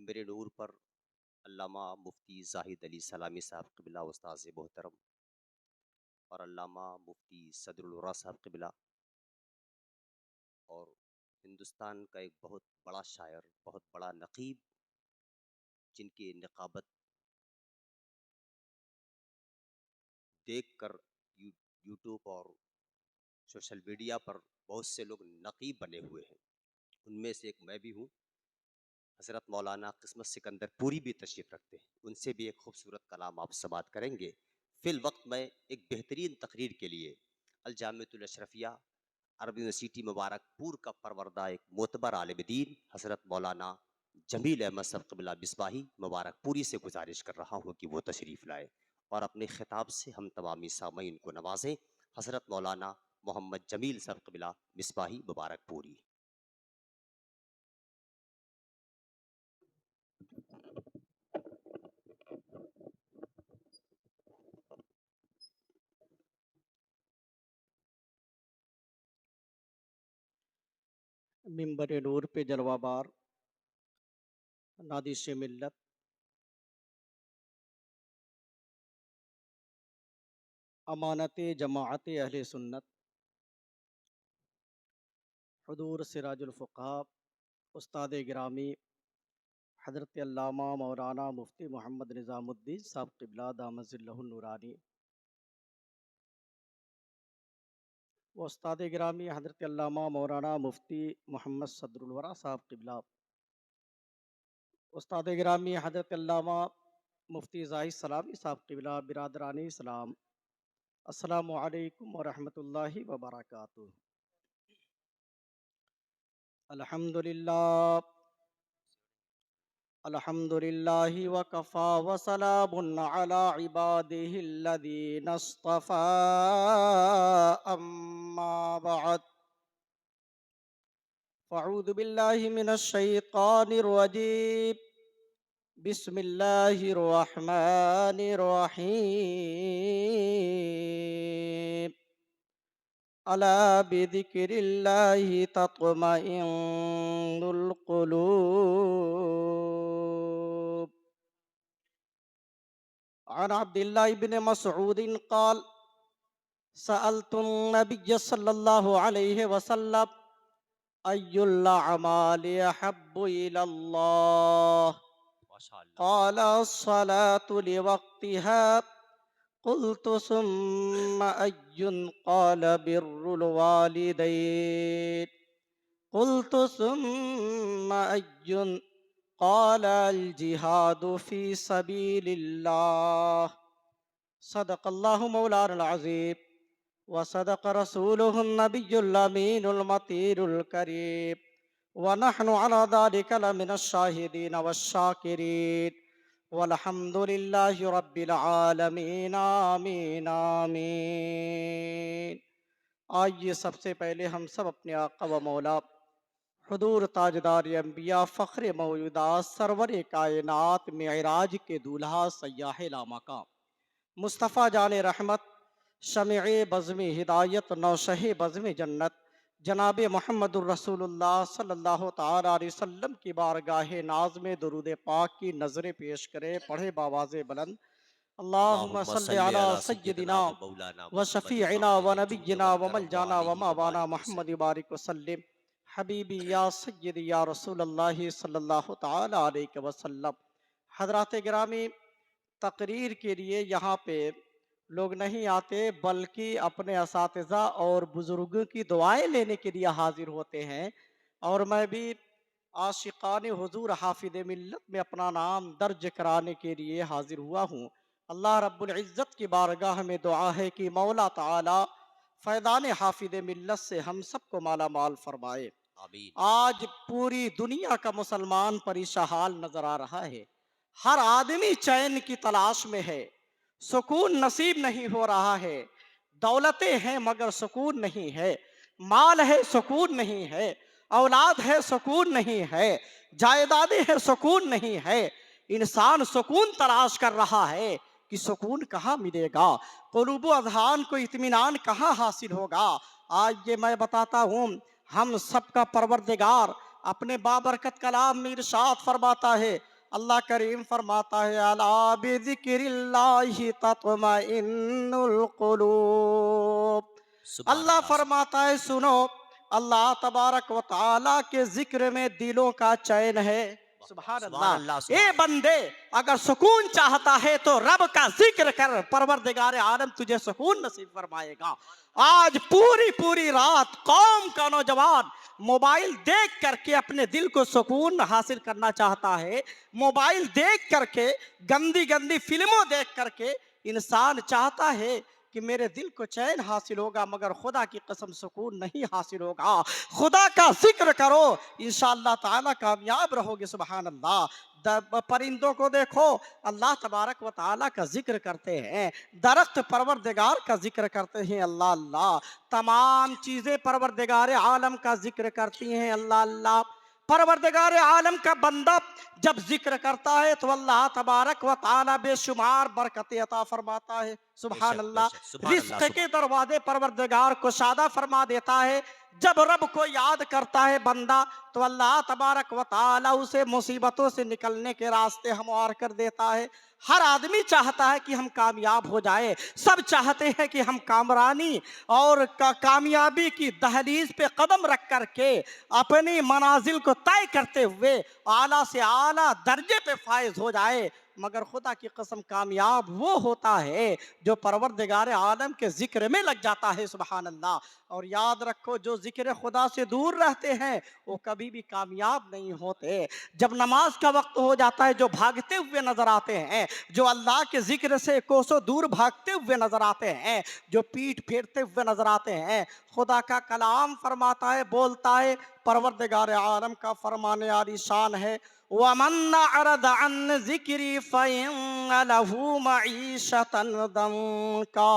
मिंबर नूर पर अल्लामा मुफ्ती जाहिद अली सलामी साहब क़िबला उस्ताद मोहतरम और अल्लामा मुफ्ती सदरुल वरा साहब क़िबला और हिंदुस्तान का एक बहुत बड़ा शायर, बहुत बड़ा नक़ीब, जिनकी निक़ाबत देखकर यूट्यूब और सोशल मीडिया पर बहुत से लोग नक़ीब बने हुए हैं। उनमें से एक मैं भी हूँ। हज़रत मौलाना किस्मत सिकंदर पूरी भी तशरीफ़ रखते हैं, उनसे भी एक खूबसूरत कलाम आप समात करेंगे। फ़िल वक्त में एक बेहतरीन तकरीर के लिए अल जामिअतुल अशरफिया अरब यूनिवर्सिटी मुबारकपुर का परवरदा एक मोतबर आलिम दीन हज़रत मौलाना जमील अहमद साहब क़िबला मिसबाही मुबारकपुरी से गुजारिश कर रहा हूँ कि वो तशरीफ़ लाए और अपने खिताब से हम तमामी सामईन को नवाजें। हज़रत मौलाना मोहम्मद जमील साहब क़िबला मिसबाही मुबारकपुरी। मिंबर नूर पे जलवाबार नादिश मिल्लत अमानत जमाअत अहले सुन्नत हुजूर सिराजुल फ़ुक़हा उस्ताद गिरामी हज़रत अल्लामा मौलाना मुफ्ती मोहम्मद निज़ामुद्दीन साहब क़िबला दामज़िल्लहुल नूरानी व उस्ताद गिरामी हज़रत अल्लामा मौलाना मुफ्ती मोहम्मद सदरुल वरा साहब क़िबला उस्ताद गिरामी हज़रत अल्लामा मुफ्ती ज़ाहिद सलामी साहब क़िबला बिरादरानी इस्लाम अस्सलामु अलैकुम व रहमतुल्लाहि व बरकातुहू। अल्हम्दुलिल्लाह अल्हम्दुलिल्लाहि व कफ़ा व सलामुन अला इबादिहिल्लज़ीना इस्तफ़ा अम्मा बअद फ़अऊज़ु बिल्लाहि मिनश शैतानिर रजीम बिस्मिल्लाहिर रहमानिर रहीम अला बिज़िक्रिल्लाहि तत्मइन्नुल क़ुलूब। अन अब्दिल्लाह इब्न मसऊद क़ाल सअल्तुन नबिय्य सल्लल्लाहु अलैहि वसल्लम अय्युल अमालि अहब्बु इलल्लाह माशाअल्लाह। क़ाल अस्सलातु लिवक़्तिहा क़ुल्तु सुम्मा अय्युन क़ाल बिर्रुल वालिदैन क़ुल्तु सुम्मा अय्युन क़ाल अल जिहादु फ़ी सबीलिल्लाह। सदक़ल्लाहु मौलाना अज़ीम व सदक़ रसूलुहुन नबियुल अमीनुल मतीनुल करीम व नहनु अला ज़ालिका लमिनश शाहिदीन वश्शाकिरीन वल्हम्दुलिल्लाहि रब्बिल आलमीन आमीन आमीन। आइए सबसे पहले हम सब अपने आका व मौला हुजूर ताजदार अंबिया फ़ख्र मौजूदात सरवर कायनात मेराज के दूल्हा सयाह लामका मुस्तफ़ा जान रहमत शमे बज़्म हिदायत नौशह बज़्म जन्नत जनाब मोहम्मदुर रसूलुल्लाह सल्लल्लाहु ताला अलैहि वसल्लम की बारगाह नाज में दुरूद पाक की नज़रें पेश करें। पढ़े बावाज़े बुलंद अल्लाहुम्मा अल्लाहुम्मा सल्लि सल्लि अला अला सय्यिदिना सय्यिदिना व मौलाना व मुहम्मदिन शफ़ीइना व माहिदिल जूद नबिय्यिना वल व करम व मलजाना व आलिहि व मवाना बारिक मोहम्मद वसल्लम। बारिक वसल्लिम हबीबी या सय्यदी या रसूलल्लाह सल्लल्लाहु ताला अलैहि वसल्लम। हज़रात गिरामी, तकरीर के लिए यहाँ पे लोग नहीं आते बल्कि अपने असातिज़ा और बुज़ुर्गों की दुआएं लेने के लिए हाजिर होते हैं। और मैं भी आशिकान हुजूर हाफिद मिल्लत में अपना नाम दर्ज कराने के लिए हाजिर हुआ हूँ। अल्लाह रब्बुल इज़्ज़त की बारगाह में दुआ है कि मौला ताला फैज़ान हाफिद मिल्लत से हम सबको माला माल फरमाए। आमीन। आज पूरी दुनिया का मुसलमान परेशान नजर आ रहा है। हर आदमी चैन की तलाश में है, सुकून नसीब नहीं हो रहा है। दौलतें हैं मगर सुकून नहीं है, माल है सुकून नहीं है, औलाद है सुकून नहीं है, जायदादें हैं सुकून नहीं है। इंसान सुकून तलाश कर रहा है कि सुकून कहाँ मिलेगा, क़ुलूब अज़हान को इत्मीनान कहाँ हासिल होगा। आज ये मैं बताता हूँ, हम सबका परवरदिगार अपने बाबरकत कलाम में इरशाद फरमाता है अल्लाह करीम फरमाता है अला बिज़िक्रिल्लाहि तत्मइन्नुल कुलूब। सुभान अल्लाह अल्लाह फरमाता है सुनो, अल्लाह तबारक व तआला के जिक्र में दिलों का चैन है। सुभान सुभान अल्लाह। अल्लाह ए सुभान अल्लाह। बंदे, अगर सुकून चाहता है तो रब का जिक्र कर, परवरदिगार आलम तुझे सुकून नसीब फरमाएगा। आज पूरी पूरी रात कौम का नौजवान मोबाइल देख करके अपने दिल को सुकून हासिल करना चाहता है। मोबाइल देख करके, गंदी गंदी फिल्मों देख करके इंसान चाहता है कि मेरे दिल को चैन हासिल होगा, मगर खुदा की कसम सुकून नहीं हासिल होगा। खुदा का जिक्र करो, इंशाअल्लाह ताला कामयाब रहोगे। सुभान अल्लाह। परिंदों को देखो, अल्लाह तबारक व ताला का जिक्र करते हैं। दरख्त परवरदिगार का जिक्र करते हैं, अल्लाह अल्लाह। तमाम चीजें परवरदिगार आलम का जिक्र करती हैं, अल्लाह अल्लाह। परवरदिगार आलम का बंदा जब जिक्र करता है तो अल्लाह तबारक व ताला बेशुमार बरकतें अता फरमाता है। सुभान अल्लाह। बेशक सुभान अल्लाह रिस्क के सुभान। दरवाजे परवरदिगार को सादा फरमा देता है। जब रब को याद करता है बंदा तो अल्लाह तबारक व ताला उसे मुसीबतों से निकलने के रास्ते हमवार कर देता है। हर आदमी चाहता है कि हम कामयाब हो जाए, सब चाहते हैं कि हम कामरानी और कामयाबी की दहलीज पे कदम रख करके अपनी मनाजिल को तय करते हुए आला से आला दर्जे पे फायज हो जाए। मगर खुदा की कसम कामयाब वो होता है जो परवरदिगार आलम के जिक्र में लग जाता है। सुभान अल्लाह। और याद रखो, जो जिक्र खुदा से दूर रहते हैं वो कभी भी कामयाब नहीं होते। जब नमाज का वक्त हो जाता है, जो भागते हुए नजर आते हैं, जो अल्लाह के जिक्र से कोसों दूर भागते हुए नजर आते हैं, जो पीठ फेरते हुए नजर आते हैं, खुदा का कलाम फरमाता है, बोलता है, परवरदिगार आलम का फरमाने आली शान है, वमन अरद अन जिक्री फ़इन्न लहू मईशतन दंका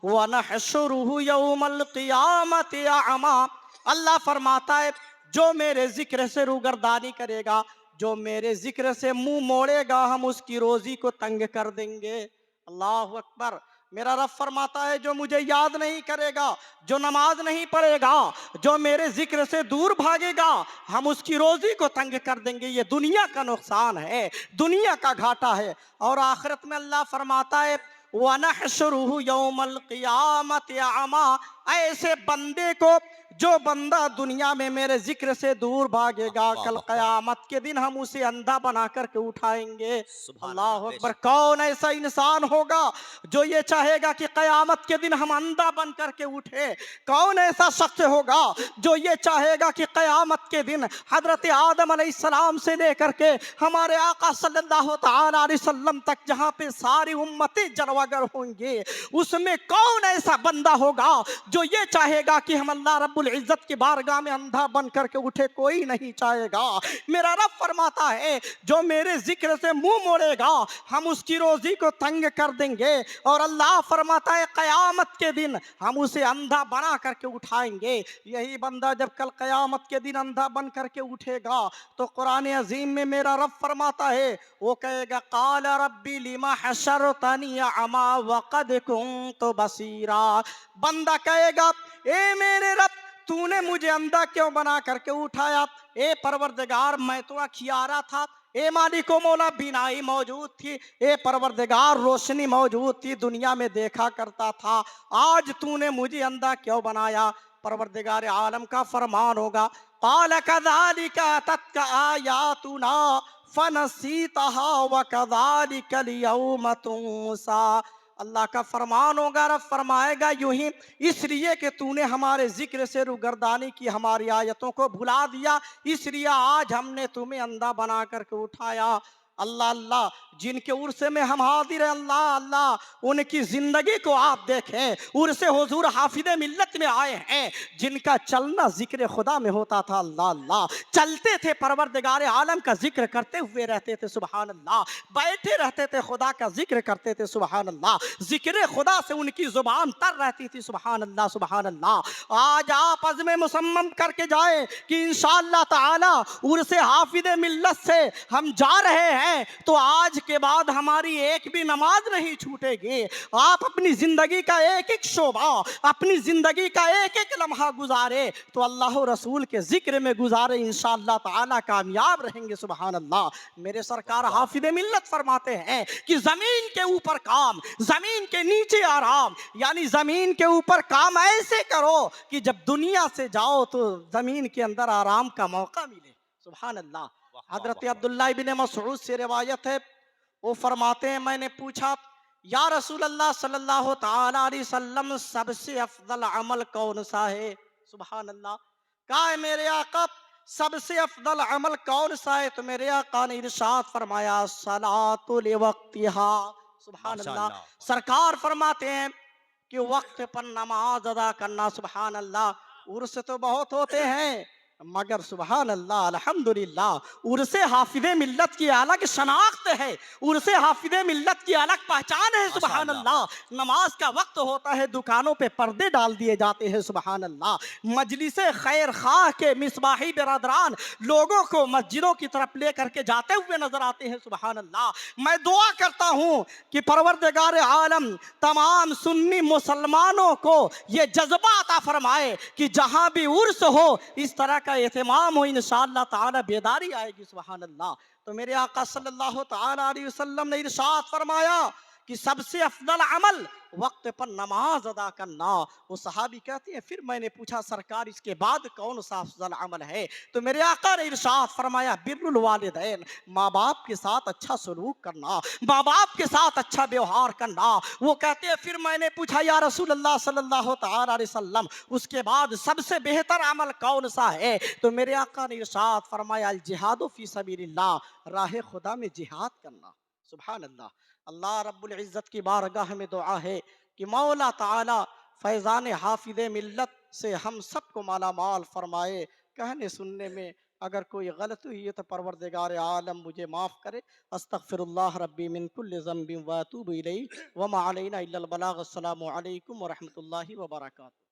वनहशुरुहु यौमल क़ियामति अमा। अल्लाह फरमाता है, जो मेरे जिक्र से रूगर्दानी करेगा, जो मेरे जिक्र से मुंह मोड़ेगा, हम उसकी रोजी को तंग कर देंगे। अल्लाह अकबर। मेरा रब फरमाता है, जो मुझे याद नहीं करेगा, जो नमाज नहीं पढ़ेगा, जो मेरे जिक्र से दूर भागेगा, हम उसकी रोजी को तंग कर देंगे। ये दुनिया का नुकसान है, दुनिया का घाटा है। और आखिरत में अल्लाह फरमाता है, वनहशुरुहु यौमल क़ियामति अमा। ऐसे बंदे को, जो बंदा दुनिया में मेरे जिक्र से दूर भागेगा, कल क़यामत के दिन हम उसे अंधा बना करके उठाएंगे। अल्लाह अकबर। कौन ऐसा इंसान होगा जो ये चाहेगा कि क़यामत के दिन हम अंधा बन करके उठे? कौन ऐसा शख्स होगा जो ये चाहेगा कि क़यामत के दिन हजरत आदम अलैहिस्सलाम से लेकर के हमारे आका सल्लल्लाहु तआला अलैहि वसल्लम तक जहाँ पे सारी उम्मतें जलवागर होंगे, उसमें कौन ऐसा बंदा होगा जो ये चाहेगा कि हम अल्लाह रब्बुल इज्जत की बारगाह में अंधा बन करके उठे? कोई नहीं चाहेगा। मेरा रब फरमाता है, जो मेरे जिक्र से मुंह मोड़ेगा, हम उसकी रोजी को तंग कर देंगे। और अल्लाह फरमाता है, क़यामत के दिन हम उसे अंधा बना करके उठाएंगे। यही बंदा जब कल क़यामत के दिन अंधा बन करके उठेगा तो कुरान अजीम में मेरा रब फरमाता है, वो कहेगा, क़ाल रब्बी लिमा हशरतनी अमा वक़द कुन्तु बसीरा। बंदा कहेगा, ए मेरे रब, तूने मुझे अंधा क्यों बना करके उठाया? ए परवरदिगार, मैं तो अखियारा था। ए मालिको मौला, बीनाई मौजूद थी। ए परवरदिगार, रोशनी मौजूद थी, दुनिया में देखा करता था। आज तूने मुझे अंधा क्यों बनाया? परवरदिगार आलम का फरमान होगा, क़ाल कज़ालिका अततका आयातुना फनसीतहा व कज़ालिकल यौम तुंसा। अल्लाह का फरमान होगा, रब फरमाएगा यूं ही, इसलिए कि तूने हमारे जिक्र से रुगर्दानी की, हमारी आयतों को भुला दिया, इसलिए आज हमने तुम्हें अंधा बना करके उठाया। अल्लाह अल्लाह। जिनके उर्स में हम हाजिर हैं, अल्लाह अल्लाह, उनकी जिंदगी को आप देखें। उर्स हुजूर हाफिज़े मिल्लत में आए हैं, जिनका चलना जिक्र खुदा में होता था। अल्लाह अल्लाह। चलते थे, परवरदिगार आलम का जिक्र करते हुए रहते थे। सुभान अल्लाह। बैठे रहते थे, खुदा का जिक्र करते थे। सुभान अल्लाह। जिक्र खुदा से उनकी जुबान तर रहती थी। सुभान अल्लाह सुभान अल्लाह। आज आप अज़्म मुसम्मम करके जाए कि इंशाअल्लाह ताला उर्स हाफिज़े मिल्लत से हम जा रहे हैं, हैं तो आज के बाद हमारी एक भी नमाज नहीं छूटेगी। आप अपनी जिंदगी का एक एक शोबा, अपनी जिंदगी का एक एक लम्हा गुजारे तो अल्लाह और रसूल के जिक्र में गुजारे, इंशाअल्लाह ताला कामयाब रहेंगे। सुभान अल्लाह। मेरे सरकार वाह हाफिज मिल्लत फरमाते हैं कि जमीन के ऊपर काम, जमीन के नीचे आराम, यानी जमीन के ऊपर काम ऐसे करो कि जब दुनिया से जाओ तो जमीन के अंदर आराम का मौका मिले। सुभान अल्लाह। वाह वाह हजरत वाह वाह। अब्दुल्ला इब्न मसऊद से रिवायत है, वो फरमाते हैं मैंने पूछा या रसूल अल्लाह सल्लल्लाहु ताला अलैहि वसल्लम सबसे अफजल अमल कौन सा है। सुभान अल्लाह। कहा है मेरे आका सबसे अफजल अमल कौन सा है, तो मेरे आका ने इरशाद फरमाया सलातुल वक्तिहा। सुभान अल्लाह। माशाअल्लाह। सरकार फरमाते हैं कि वक्त पर नमाज अदा करना। सुभान अल्लाह। उर्स तो बहुत होते हैं मगर सुभान अल्लाह अल्हम्दुलिल्लाह उर्से हाफिज़े मिल्लत की अलग शनाख्त है, उर्से हाफिज़े मिल्लत की अलग पहचान है। सुभान माशाअल्लाह। अल्लाह। नमाज का वक्त होता है, दुकानों पे पर्दे डाल दिए जाते हैं। सुभान अल्लाह। मजलिसे खैर खाह के मिसबाही बिरादरान लोगों को मस्जिदों की तरफ ले करके जाते हुए नजर आते हैं। सुभान अल्लाह। मैं दुआ करता हूँ कि परवरदिगार आलम तमाम सुन्नी मुसलमानों को ये जज्बा अता फरमाए कि जहाँ भी उर्स हो इस तरह का एहतमाम हो, इंशाअल्लाह ताला बेदारी आएगी। सुभान अल्लाह। तो मेरे आका सल्लल्लाहु ताला अलैहि वसल्लम ने इरशाद फरमाया कि सबसे अफजल अमल वक्त पर नमाज अदा करना। वो सहाबी कहती है फिर मैंने पूछा सरकार इसके बाद कौन सा अफजल अमल है, तो मेरे आका ने इरशाद फरमाया बिर्रुल वालिदैन, माँ बाप के साथ अच्छा सलूक करना, माँ बाप के साथ अच्छा व्यवहार करना। वो कहते हैं फिर मैंने पूछा या रसूल अल्लाह सल्लल्लाहु ताला अलैहि वसल्लम उसके बाद सबसे बेहतर अमल कौन सा है, तो मेरे आका ने इरशाद फरमाया अल जिहादु फी सबीलिल्लाह, राह खुदा में जिहाद करना। सुभान अल्लाह। अल्लाह रब्बुल इज़्ज़त की बारगाह में दुआ है कि मौला ताला फैज़ान हाफिज़ मिल्लत से हम सबको माला माल फरमाए। कहने सुनने में अगर कोई गलत हुई है तो परवरदिगार आलम मुझे माफ़ करे। अस्तगफिरुल्लाह रब्बी मिन कुल्लि ज़ंबिन व अतूबु इलैहि व मा अलैना इल्लल बलाग। अस्सलामु अलैकुम व रहमतुल्लाहि व बरकातुहू।